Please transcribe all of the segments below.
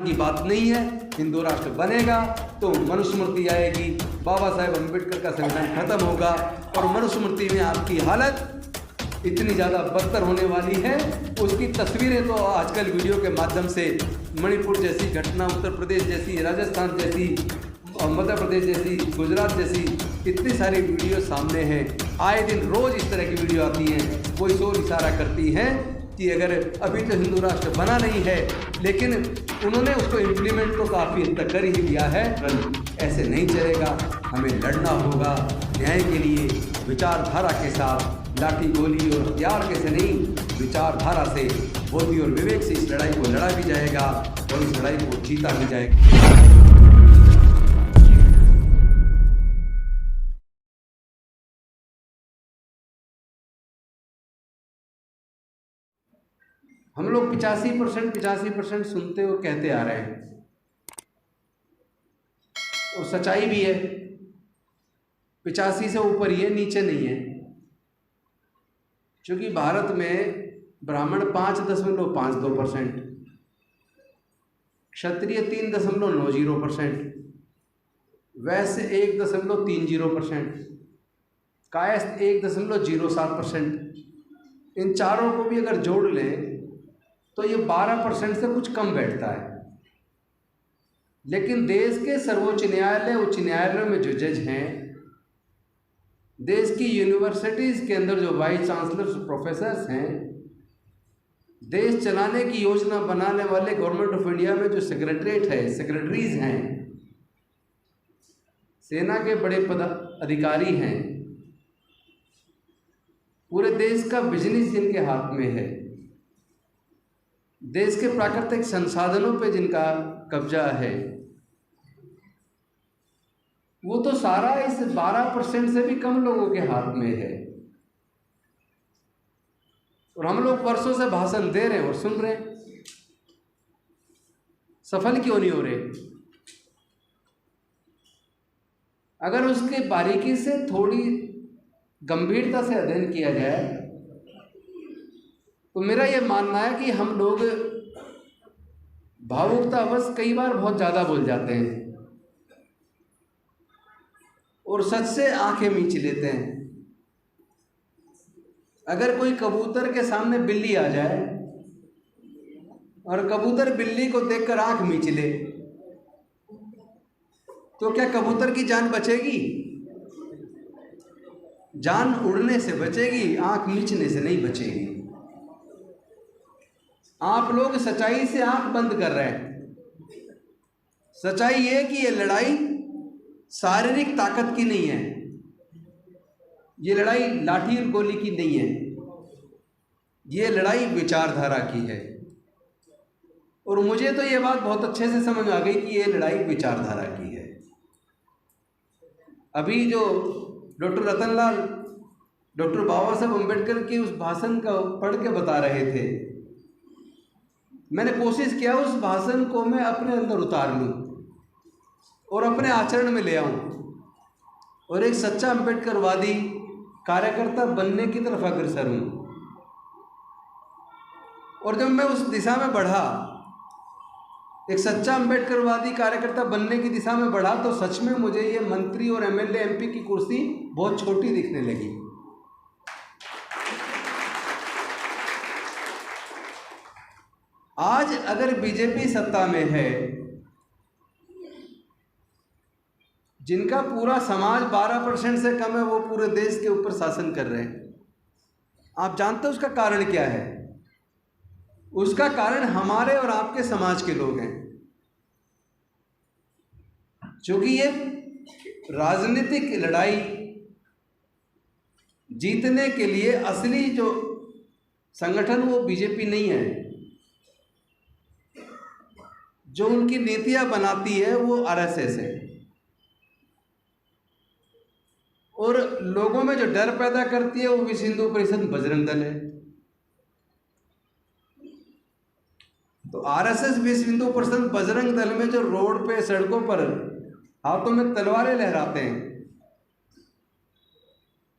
की बात नहीं है। हिंदू राष्ट्र बनेगा तो मनुस्मृति आएगी, बाबा साहेब अम्बेडकर का संविधान खत्म होगा और मनुस्मृति में आपकी हालत इतनी ज़्यादा बदतर होने वाली है। उसकी तस्वीरें तो आजकल वीडियो के माध्यम से मणिपुर जैसी घटना, उत्तर प्रदेश जैसी, राजस्थान जैसी, मध्य प्रदेश जैसी, गुजरात जैसी इतनी सारी वीडियो सामने हैं। आए दिन रोज़ इस तरह की वीडियो आती हैं। कोई शोर इशारा करती हैं कि अगर अभी तो हिंदू राष्ट्र बना नहीं है, लेकिन उन्होंने उसको इम्प्लीमेंट तो काफ़ी हद तक कर ही दिया है। ऐसे नहीं चलेगा, हमें लड़ना होगा न्याय के लिए, विचारधारा के साथ, लाठी गोली और हथियार के से नहीं, विचारधारा से, बुद्धि और विवेक से इस लड़ाई को लड़ा भी जाएगा और इस लड़ाई को जीता भी जाएगा। हम लोग 85% सुनते और कहते आ रहे हैं और सच्चाई भी है। 85 से ऊपर ही है, नीचे नहीं है। क्योंकि भारत में ब्राह्मण 5.52%, क्षत्रिय 3.90%, वैश्य 1.30%, कायस्थ 1.07%। इन चारों को भी अगर जोड़ लें तो ये 12% से कुछ कम बैठता है। लेकिन देश के सर्वोच्च न्यायालय, उच्च न्यायालयों में जो जज हैं, देश की यूनिवर्सिटीज़ के अंदर जो वाइस चांसलर्स, प्रोफेसर्स हैं, देश चलाने की योजना बनाने वाले गवर्नमेंट ऑफ इंडिया में जो सेक्रेटरीज हैं, सेना के बड़े अधिकारी हैं, पूरे देश का बिजनेस जिनके हाथ में है, देश के प्राकृतिक संसाधनों पे जिनका कब्जा है, वो तो सारा इस 12% से भी कम लोगों के हाथ में है। और हम लोग वर्षों से भाषण दे रहे हैं और सुन रहे हैं, सफल क्यों नहीं हो रहे? अगर उसके बारीकी से थोड़ी गंभीरता से अध्ययन किया जाए तो मेरा यह मानना है कि हम लोग भावुकतावश कई बार बहुत ज़्यादा बोल जाते हैं और सच से आंखें मींच लेते हैं। अगर कोई कबूतर के सामने बिल्ली आ जाए और कबूतर बिल्ली को देखकर आंख मींच ले, तो क्या कबूतर की जान बचेगी? जान उड़ने से बचेगी, आंख मींचने से नहीं बचेगी। आप लोग सच्चाई से आंख बंद कर रहे हैं। सच्चाई ये कि ये लड़ाई शारीरिक ताकत की नहीं है, ये लड़ाई लाठी और गोली की नहीं है, ये लड़ाई विचारधारा की है। और मुझे तो ये बात बहुत अच्छे से समझ आ गई कि ये लड़ाई विचारधारा की है। अभी जो डॉक्टर रतनलाल डॉक्टर बाबा साहेब अम्बेडकर की उस भाषण का पढ़ के बता रहे थे, मैंने कोशिश किया उस भाषण को मैं अपने अंदर उतार लूं और अपने आचरण में ले आऊं और एक सच्चा अम्बेडकरवादी कार्यकर्ता बनने की तरफ अग्रसर हूं। और जब मैं उस दिशा में बढ़ा, एक सच्चा अम्बेडकरवादी कार्यकर्ता बनने की दिशा में बढ़ा, तो सच में मुझे ये मंत्री और एमएलए एमपी की कुर्सी बहुत छोटी दिखने लगी। आज अगर बीजेपी सत्ता में है, जिनका पूरा समाज 12% से कम है, वो पूरे देश के ऊपर शासन कर रहे हैं, आप जानते हैं उसका कारण क्या है? उसका कारण हमारे और आपके समाज के लोग हैं। क्योंकि ये राजनीतिक लड़ाई जीतने के लिए असली जो संगठन वो बीजेपी नहीं है, जो उनकी नीतियां बनाती है वो आरएसएस है। और लोगों में जो डर पैदा करती है वो विश्व हिंदू परिषद, बजरंग दल है। तो आरएसएस, विश्व हिंदू परिषद, बजरंग दल में जो रोड पे, सड़कों पर हाथों में तलवारें लहराते हैं,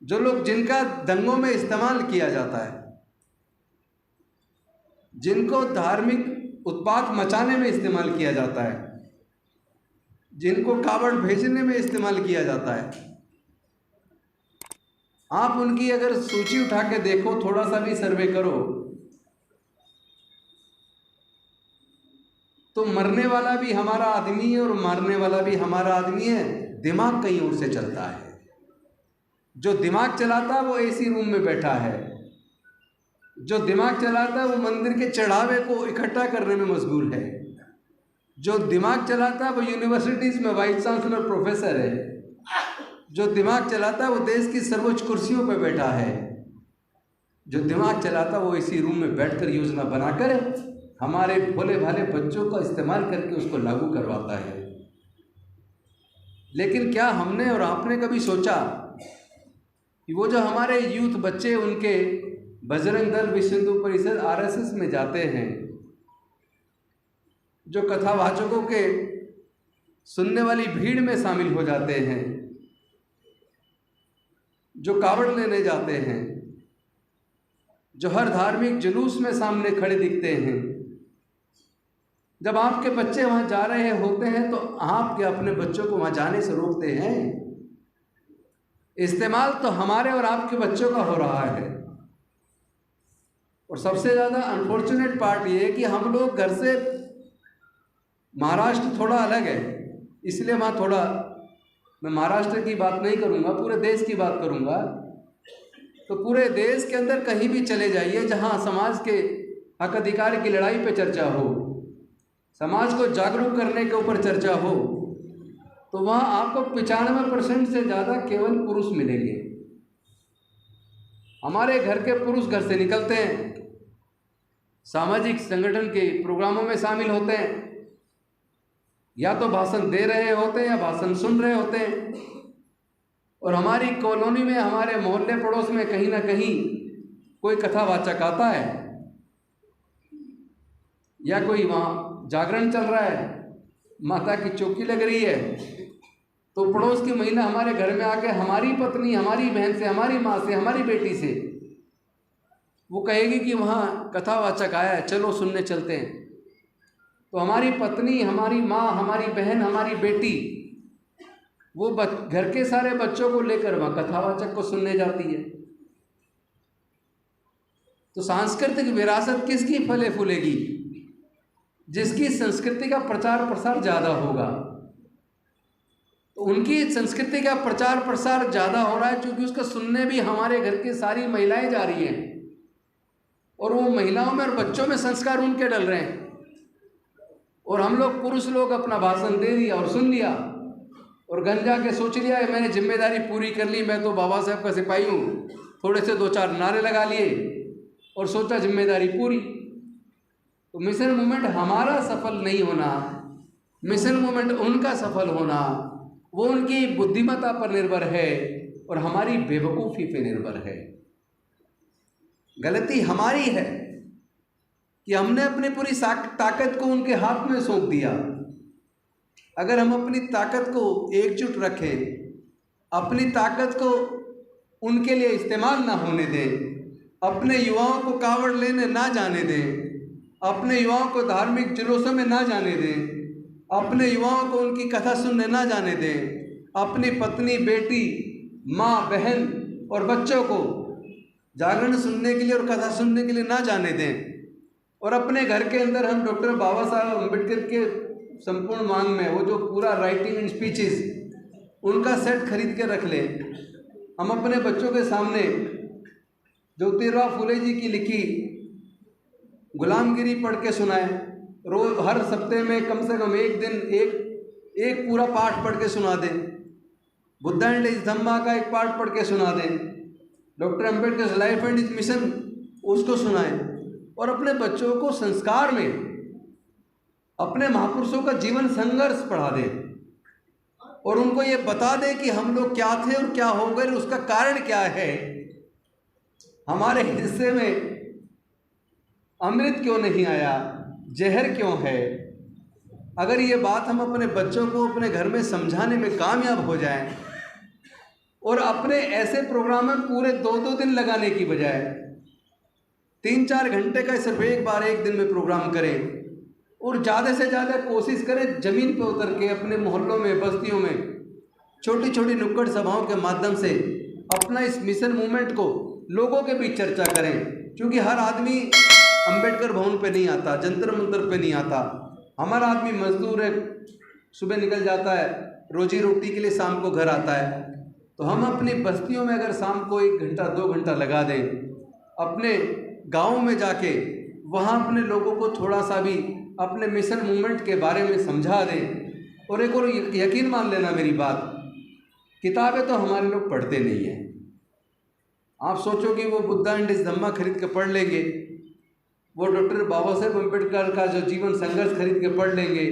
जो लोग जिनका दंगों में इस्तेमाल किया जाता है, जिनको धार्मिक उत्पात मचाने में इस्तेमाल किया जाता है, जिनको कावड़ भेजने में इस्तेमाल किया जाता है। आप उनकी अगर सूची उठा के देखो, थोड़ा सा भी सर्वे करो, तो मरने वाला भी हमारा आदमी है और मारने वाला भी हमारा आदमी है। दिमाग कहीं और से चलता है। जो दिमाग चलाता है वो एसी रूम में बैठा है, जो दिमाग चलाता है वो मंदिर के चढ़ावे को इकट्ठा करने में मशगूल है, जो दिमाग चलाता है वो यूनिवर्सिटीज़ में वाइस चांसलर प्रोफेसर है, जो दिमाग चलाता है वो देश की सर्वोच्च कुर्सियों पर बैठा है, जो दिमाग चलाता है वो इसी रूम में बैठकर योजना बनाकर हमारे भोले भाले बच्चों का इस्तेमाल करके उसको लागू करवाता है। लेकिन क्या हमने और आपने कभी सोचा कि वो जो हमारे यूथ बच्चे उनके बजरंग दल, विश्व हिंदू परिषद, आरएसएस में जाते हैं, जो कथावाचकों के सुनने वाली भीड़ में शामिल हो जाते हैं, जो कावड़ लेने जाते हैं, जो हर धार्मिक जुलूस में सामने खड़े दिखते हैं, जब आपके बच्चे वहाँ जा रहे होते हैं तो आपके अपने बच्चों को वहाँ जाने से रोकते हैं। इस्तेमाल तो हमारे और आपके बच्चों का हो रहा है। और सबसे ज़्यादा अनफॉर्चुनेट पार्ट ये है कि हम लोग घर से, महाराष्ट्र थोड़ा अलग है इसलिए वहाँ थोड़ा, मैं महाराष्ट्र की बात नहीं करूँगा, पूरे देश की बात करूँगा। तो पूरे देश के अंदर कहीं भी चले जाइए जहाँ समाज के हक अधिकार की लड़ाई पे चर्चा हो, समाज को जागरूक करने के ऊपर चर्चा हो, तो वहाँ आपको 95% से ज़्यादा केवल पुरुष मिलेंगे। हमारे घर के पुरुष घर से निकलते हैं, सामाजिक संगठन के प्रोग्रामों में शामिल होते हैं, या तो भाषण दे रहे होते हैं या भाषण सुन रहे होते हैं। और हमारी कॉलोनी में, हमारे मोहल्ले पड़ोस में कहीं ना कहीं कोई कथावाचक आता है, या कोई वहाँ जागरण चल रहा है, माता की चौकी लग रही है, तो पड़ोस की महिला हमारे घर में आके हमारी पत्नी, हमारी बहन से, हमारी माँ से, हमारी बेटी से वो कहेगी कि वहाँ कथावाचक आया है, चलो सुनने चलते हैं। तो हमारी पत्नी, हमारी माँ, हमारी बहन, हमारी बेटी वो घर के सारे बच्चों को लेकर वहाँ कथावाचक को सुनने जाती है। तो सांस्कृतिक विरासत किसकी फले फूलेगी? जिसकी संस्कृति का प्रचार प्रसार ज़्यादा होगा। तो उनकी संस्कृति का प्रचार प्रसार ज़्यादा हो रहा है क्योंकि उसका सुनने भी हमारे घर की सारी महिलाएं जा रही हैं, और वो महिलाओं में और बच्चों में संस्कार उनके डल रहे हैं। और हम लोग पुरुष लोग अपना भाषण दे दिया और सुन लिया, और घर जाके सोच लिया है मैंने जिम्मेदारी पूरी कर ली, मैं तो बाबा साहब का सिपाही हूँ, थोड़े से 2-4 नारे लगा लिए और सोचा जिम्मेदारी पूरी। तो मिशन मूवमेंट हमारा सफल नहीं होना, मिशन मूवमेंट उनका सफल होना वो उनकी बुद्धिमत्ता पर निर्भर है और हमारी बेवकूफ़ी पर निर्भर है। गलती हमारी है कि हमने अपनी पूरी ताकत को उनके हाथ में सौंप दिया। अगर हम अपनी ताकत को एकजुट रखें, अपनी ताकत को उनके लिए इस्तेमाल ना होने दें, अपने युवाओं को कावड़ लेने ना जाने दें, अपने युवाओं को धार्मिक जुलूसों में ना जाने दें, अपने युवाओं को उनकी कथा सुनने ना जाने दें, अपनी पत्नी, बेटी, माँ, बहन और बच्चों को जागरण सुनने के लिए और कथा सुनने के लिए ना जाने दें, और अपने घर के अंदर हम डॉक्टर बाबा साहब अम्बेडकर के संपूर्ण मांग में वो जो पूरा राइटिंग एंड स्पीचेस उनका सेट खरीद के रख लें। हम अपने बच्चों के सामने ज्योतिराव फुले जी की लिखी गुलामगिरी पढ़ के सुनाएं, रोज हर सप्ताह में कम से कम एक दिन एक पूरा पाठ पढ़ के सुना दें, बुद्धा एंड इज धम्मा का एक पाठ पढ़ के सुना दें, doctor Ambedkar life and is mission उसको सुनाएं, और अपने बच्चों को संस्कार में अपने महापुरुषों का जीवन संघर्ष पढ़ा दें, और उनको ये बता दें कि हम लोग क्या थे और क्या हो गए, उसका कारण क्या है, हमारे हिस्से में अमृत क्यों नहीं आया, जहर क्यों है। अगर ये बात हम अपने बच्चों को अपने घर में समझाने में कामयाब हो जाएं, और अपने ऐसे प्रोग्राम में पूरे 2-2 दिन लगाने की बजाय 3-4 घंटे का सिर्फ एक बार एक दिन में प्रोग्राम करें, और ज़्यादा से ज़्यादा कोशिश करें ज़मीन पे उतर के अपने मोहल्लों में, बस्तियों में छोटी छोटी नुक्कड़ सभाओं के माध्यम से अपना इस मिशन मूवमेंट को लोगों के बीच चर्चा करें। क्योंकि हर आदमी अंबेडकर भवन पे नहीं आता, जंतर मंतर पे नहीं आता। हमारा आदमी मजदूर है, सुबह निकल जाता है, रोजी रोटी के लिए शाम को घर आता है। तो हम अपनी बस्तियों में अगर शाम को 1 घंटा 2 घंटा लगा दें, अपने गाँव में जाके वहाँ अपने लोगों को थोड़ा सा भी अपने मिशन मूवमेंट के बारे में समझा दें। और एक और यकीन मान लेना मेरी बात, किताबें तो हमारे लोग पढ़ते नहीं हैं। आप सोचो कि वो बुद्धा एंड हिज धम्मा खरीद के पढ़ लेंगे, वो डॉक्टर बाबा साहेब अम्बेडकर का जो जीवन संघर्ष खरीद के पढ़ लेंगे,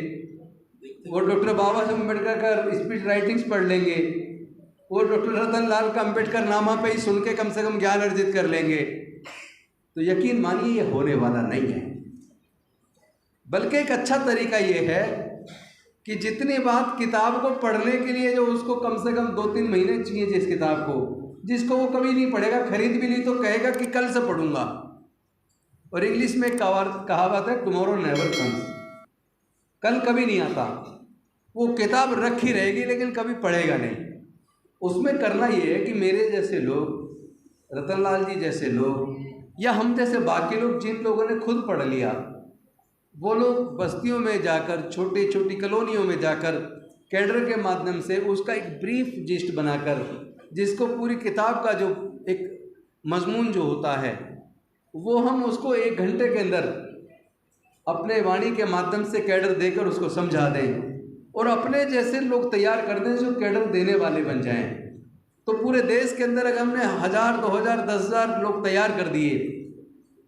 वो डॉक्टर बाबा साहेब अम्बेडकर का स्पीच राइटिंग्स पढ़ लेंगे, वो डॉक्टर रतन लाल का अम्बेडकर नामा पे ही सुन के कम से कम ज्ञान अर्जित कर लेंगे। तो यकीन मानिए ये होने वाला नहीं है। बल्कि एक अच्छा तरीका ये है कि जितनी बात किताब को पढ़ने के लिए जो उसको कम से कम 2-3 महीने चाहिए जिस किताब को, जिसको वो कभी नहीं पढ़ेगा, खरीद भी ली तो कहेगा कि कल से पढ़ूंगा। और इंग्लिश में एक कहावत है, टुमारो नेवर कम्स, कल कभी नहीं आता। वो किताब रखी रहेगी लेकिन कभी पढ़ेगा नहीं। उसमें करना ये है कि मेरे जैसे लोग, रतनलाल जी जैसे लोग, या हम जैसे बाकी लोग जिन लोगों ने खुद पढ़ लिया, वो लोग बस्तियों में जाकर, छोटी छोटी कॉलोनियों में जाकर कैडर के माध्यम से उसका एक ब्रीफ जिस्ट बनाकर, जिसको पूरी किताब का जो एक मजमून जो होता है वो हम उसको 1 घंटे के अंदर अपने वाणी के माध्यम से कैडर देकर उसको समझा दें और अपने जैसे लोग तैयार कर दें जो कैडर देने वाले बन जाएं। तो पूरे देश के अंदर अगर हमने 1000, 2000, 10,000 लोग तैयार कर दिए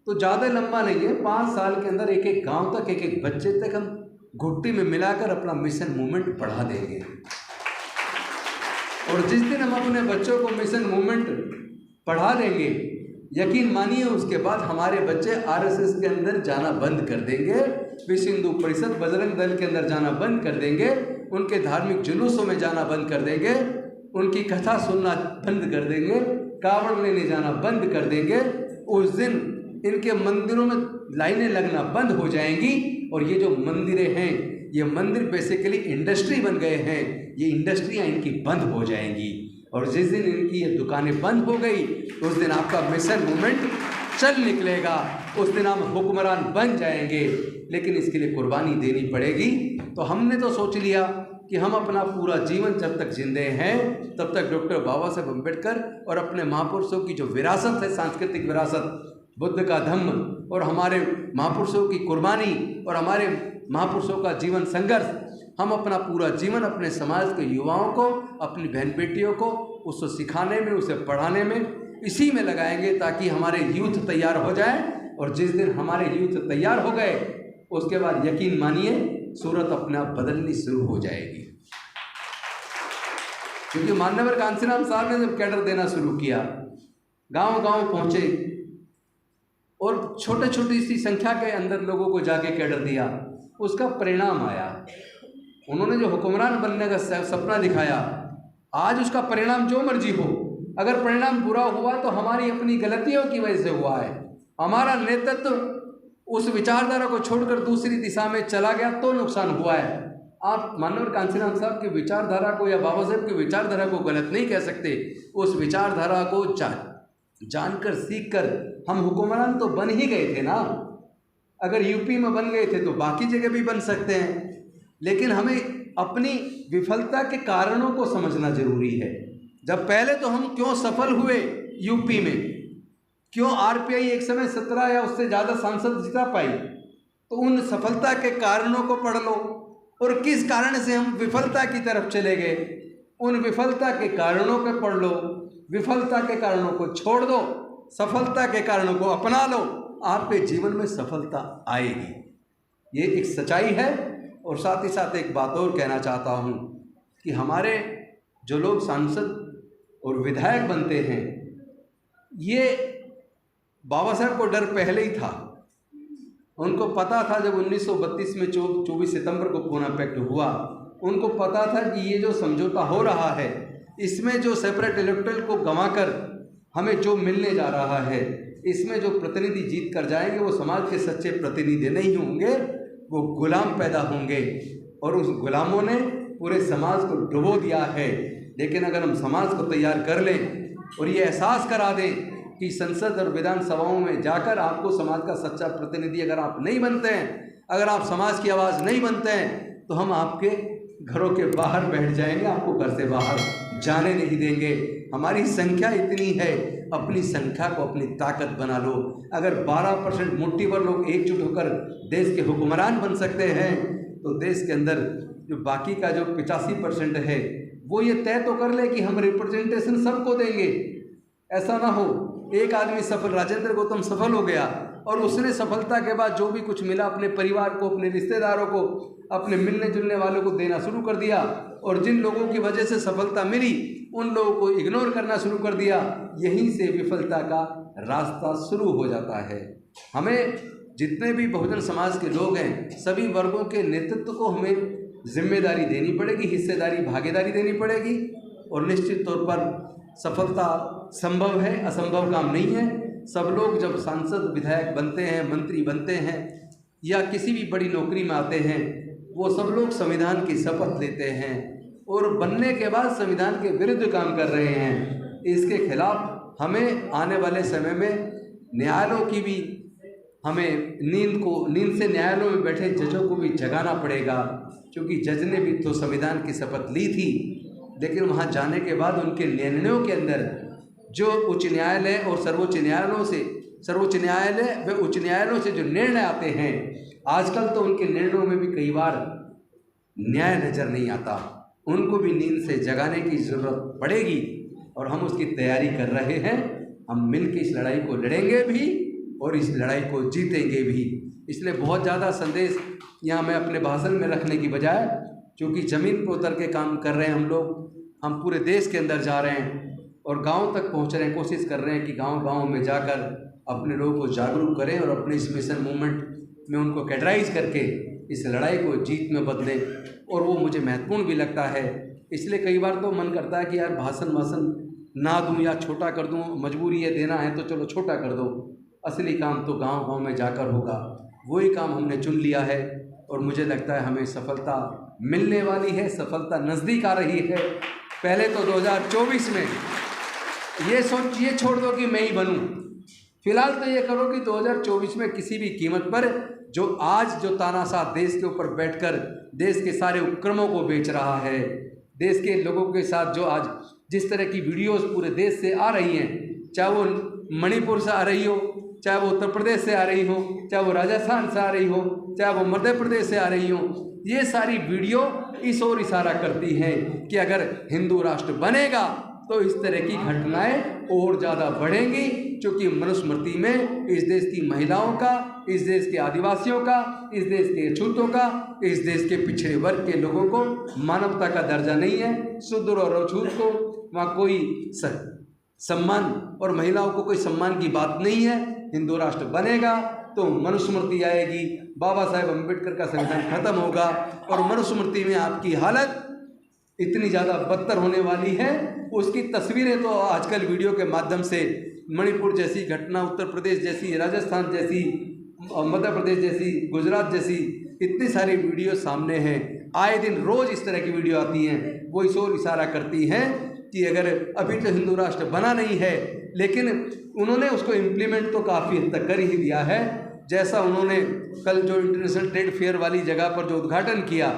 तो ज़्यादा लंबा नहीं है, 5 साल के अंदर एक एक गांव तक, एक एक बच्चे तक हम घुट्टी में मिलाकर अपना मिशन मूवमेंट पढ़ा देंगे। और जिस दिन हम अपने बच्चों को मिशन मूवमेंट पढ़ा देंगे, यकीन मानिए उसके बाद हमारे बच्चे आरएसएस के अंदर जाना बंद कर देंगे, विश्व हिंदू परिषद, बजरंग दल के अंदर जाना बंद कर देंगे, उनके धार्मिक जुलूसों में जाना बंद कर देंगे, उनकी कथा सुनना बंद कर देंगे, कावड़ लेने जाना बंद कर देंगे। उस दिन इनके मंदिरों में लाइनें लगना बंद हो जाएंगी। और ये जो मंदिरें हैं, ये मंदिर बेसिकली इंडस्ट्री बन गए हैं, ये इंडस्ट्रियाँ इनकी बंद हो जाएंगी। और जिस दिन इनकी ये दुकानें बंद हो गई उस दिन आपका मिशन मूवमेंट चल निकलेगा, उस दिन हम हुक्मरान बन जाएंगे। लेकिन इसके लिए कुर्बानी देनी पड़ेगी। तो हमने तो सोच लिया कि हम अपना पूरा जीवन जब तक जिंदे हैं तब तक डॉक्टर बाबा साहेब अम्बेडकर और अपने महापुरुषों की जो विरासत है, सांस्कृतिक विरासत, बुद्ध का धम्म और हमारे महापुरुषों की कुर्बानी और हमारे महापुरुषों का जीवन संघर्ष, हम अपना पूरा जीवन अपने समाज के युवाओं को, अपनी बहन बेटियों को उसको सिखाने में, उसे पढ़ाने में, इसी में लगाएंगे ताकि हमारे यूथ तैयार हो जाए। और जिस दिन हमारे यूथ तैयार हो गए उसके बाद यकीन मानिए सूरत अपने आप बदलनी शुरू हो जाएगी। क्योंकि मान्यवर कांसीराम साहब ने जब कैडर देना शुरू किया, गांव गांव पहुंचे और छोटे छोटी सी संख्या के अंदर लोगों को जाके कैडर दिया, उसका परिणाम आया। उन्होंने जो हुक्मरान बनने का सपना दिखाया, आज उसका परिणाम जो मर्जी हो, अगर परिणाम बुरा हुआ तो हमारी अपनी गलतियों की वजह से हुआ है। हमारा नेतृत्व उस विचारधारा को छोड़कर दूसरी दिशा में चला गया तो नुकसान हुआ है। आप माननीय कांसीराम साहब की विचारधारा को या बाबा साहेब की विचारधारा को गलत नहीं कह सकते। उस विचारधारा को जानकर सीखकर हम हुक्मरान तो बन ही गए थे ना। अगर यूपी में बन गए थे तो बाकी जगह भी बन सकते हैं। लेकिन हमें अपनी विफलता के कारणों को समझना जरूरी है। जब पहले तो हम क्यों सफल हुए यूपी में, क्यों आरपीआई एक समय 17 या उससे ज़्यादा सांसद जिता पाई, तो उन सफलता के कारणों को पढ़ लो और किस कारण से हम विफलता की तरफ चले गए, उन विफलता के कारणों को पढ़ लो। विफलता के कारणों को छोड़ दो, सफलता के कारणों को अपना लो, आपके जीवन में सफलता आएगी। ये एक सच्चाई है। और साथ ही साथ एक बात और कहना चाहता हूँ कि हमारे जो लोग सांसद और विधायक बनते हैं, ये बाबा साहब को डर पहले ही था। उनको पता था जब 1932 में 24 सितंबर को पूना पैक्ट हुआ, उनको पता था कि ये जो समझौता हो रहा है, इसमें जो सेपरेट इलेक्टोरल को गंवाकर हमें जो मिलने जा रहा है, इसमें जो प्रतिनिधि जीत कर जाएंगे वो समाज के सच्चे प्रतिनिधि नहीं होंगे, वो गुलाम पैदा होंगे और उस गुलामों ने पूरे समाज को डुबो दिया है। लेकिन अगर हम समाज को तैयार कर लें और ये एहसास करा दें कि संसद और विधानसभाओं में जाकर आपको समाज का सच्चा प्रतिनिधि अगर आप नहीं बनते हैं, अगर आप समाज की आवाज़ नहीं बनते हैं, तो हम आपके घरों के बाहर बैठ जाएंगे, आपको घर से बाहर जाने नहीं देंगे। हमारी संख्या इतनी है, अपनी संख्या को अपनी ताकत बना लो। अगर 12% मुट्ठी भर लोग एकजुट होकर देश के हुक्मरान बन सकते हैं, तो देश के अंदर जो बाकी का जो 85% है वो ये तय तो कर ले कि हम रिप्रेजेंटेशन सबको देंगे। ऐसा ना हो एक आदमी सफल, राजेंद्र गौतम सफल हो गया और उसने सफलता के बाद जो भी कुछ मिला अपने परिवार को, अपने रिश्तेदारों को, अपने मिलने जुलने वालों को देना शुरू कर दिया, और जिन लोगों की वजह से सफलता मिली उन लोगों को इग्नोर करना शुरू कर दिया। यहीं से विफलता का रास्ता शुरू हो जाता है। हमें जितने भी बहुजन समाज के लोग हैं, सभी वर्गों के नेतृत्व को हमें जिम्मेदारी देनी पड़ेगी, हिस्सेदारी, भागीदारी देनी पड़ेगी, और निश्चित तौर पर सफलता संभव है, असंभव काम नहीं है। सब लोग जब सांसद, विधायक बनते हैं, मंत्री बनते हैं या किसी भी बड़ी नौकरी में आते हैं, वो सब लोग संविधान की शपथ लेते हैं और बनने के बाद संविधान के विरुद्ध काम कर रहे हैं। इसके खिलाफ हमें आने वाले समय में न्यायालयों की भी, हमें नींद से न्यायालयों में बैठे जजों को भी जगाना पड़ेगा, क्योंकि जज ने भी तो संविधान की शपथ ली थी, लेकिन वहाँ जाने के बाद उनके निर्णयों के अंदर जो उच्च न्यायालय और सर्वोच्च न्यायालयों से जो निर्णय आते हैं, आजकल तो उनके निर्णयों में भी कई बार न्याय नज़र नहीं आता। उनको भी नींद से जगाने की ज़रूरत पड़ेगी और हम उसकी तैयारी कर रहे हैं। हम मिल के इस लड़ाई को लड़ेंगे भी और इस लड़ाई को जीतेंगे भी। इसलिए बहुत ज़्यादा संदेश यहाँ मैं अपने भाषण में रखने की बजाय, क्योंकि ज़मीन पर उतर के काम कर रहे हैं हम लोग, हम पूरे देश के अंदर जा रहे हैं और गांव तक पहुंच रहे हैं, कोशिश कर रहे हैं कि गांव-गांव में जाकर अपने लोगों को जागरूक करें और अपने इस मिशन मूवमेंट में उनको कैटराइज करके इस लड़ाई को जीत में बदलें। और वो मुझे महत्वपूर्ण भी लगता है। इसलिए कई बार तो मन करता है कि यार भाषण ना दूं या छोटा कर दूं, मजबूरी है, देना है तो चलो छोटा कर दो। असली काम तो गांव-गांव में जाकर होगा। वही काम हमने चुन लिया है और मुझे लगता है हमें सफलता मिलने वाली है, सफलता नज़दीक आ रही है। पहले तो 2024 में ये छोड़ दो कि मैं ही बनूं, फिलहाल तो ये करो कि 2024 में किसी भी कीमत पर जो तानाशाह देश के ऊपर बैठकर देश के सारे उपक्रमों को बेच रहा है, देश के लोगों के साथ जो आज जिस तरह की वीडियोस पूरे देश से आ रही हैं, चाहे वो मणिपुर से आ रही हो, चाहे वो उत्तर प्रदेश से आ रही हो, चाहे वो राजस्थान से आ रही हो, चाहे वो मध्य प्रदेश से आ रही हो, ये सारी वीडियो इस ओर इशारा करती हैं कि अगर हिंदू राष्ट्र बनेगा तो इस तरह की घटनाएं और ज़्यादा बढ़ेंगी, क्योंकि मनुस्मृति में इस देश की महिलाओं का, इस देश के आदिवासियों का, इस देश के अछूतों का, इस देश के पिछड़े वर्ग के लोगों को मानवता का दर्जा नहीं है। शूद्र और अछूत को वहाँ कोई सम्मान और महिलाओं को कोई सम्मान की बात नहीं है। हिंदू राष्ट्र बनेगा तो मनुस्मृति आएगी, बाबा साहेब अम्बेडकर का संविधान खत्म होगा और मनुस्मृति में आपकी हालत इतनी ज़्यादा बदतर होने वाली है। उसकी तस्वीरें तो आजकल वीडियो के माध्यम से मणिपुर जैसी घटना, उत्तर प्रदेश जैसी, राजस्थान जैसी, मध्य प्रदेश जैसी, गुजरात जैसी इतनी सारी वीडियो सामने हैं। आए दिन रोज़ इस तरह की वीडियो आती हैं। वो इस ओर इशारा करती हैं कि अगर अभी तो हिंदू राष्ट्र बना नहीं है, लेकिन उन्होंने उसको इम्प्लीमेंट तो काफ़ी हद तक कर ही दिया है। जैसा उन्होंने कल जो इंटरनेशनल ट्रेड फेयर वाली जगह पर जो उद्घाटन किया,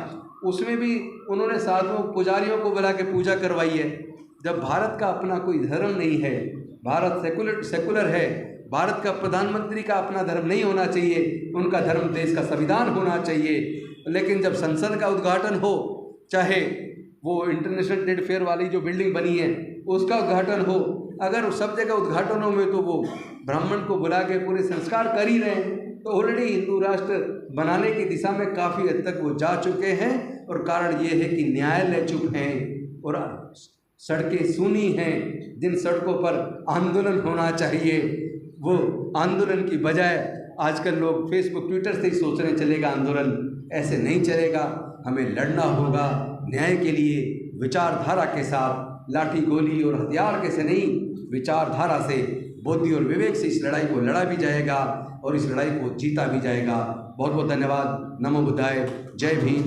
उसमें भी उन्होंने साधुओं पुजारियों को बुला के पूजा करवाई है। जब भारत का अपना कोई धर्म नहीं है, भारत सेकुलर है, भारत का प्रधानमंत्री का अपना धर्म नहीं होना चाहिए, उनका धर्म देश का संविधान होना चाहिए। लेकिन जब संसद का उद्घाटन हो, चाहे वो इंटरनेशनल ट्रेड फेयर वाली जो बिल्डिंग बनी है उसका उद्घाटन हो, अगर सब जगह उद्घाटनों में तो वो ब्राह्मण को बुला के पूरे संस्कार कर ही रहे हैं, तो ऑलरेडी हिंदू राष्ट्र बनाने की दिशा में काफ़ी हद तक वो जा चुके हैं। और कारण ये है कि न्यायालय चुप हैं और सड़कें सूनी हैं। जिन सड़कों पर आंदोलन होना चाहिए वो आंदोलन की बजाय आजकल लोग फेसबुक ट्विटर से ही सोच रहे चलेगा आंदोलन। ऐसे नहीं चलेगा, हमें लड़ना होगा न्याय के लिए, विचारधारा के साथ, लाठी गोली और हथियार के से नहीं, विचारधारा से बुद्धि और विवेक से इस लड़ाई को लड़ा भी जाएगा और इस लड़ाई को जीता भी जाएगा। बहुत बहुत धन्यवाद। नमो बुद्धाय। जय भीम।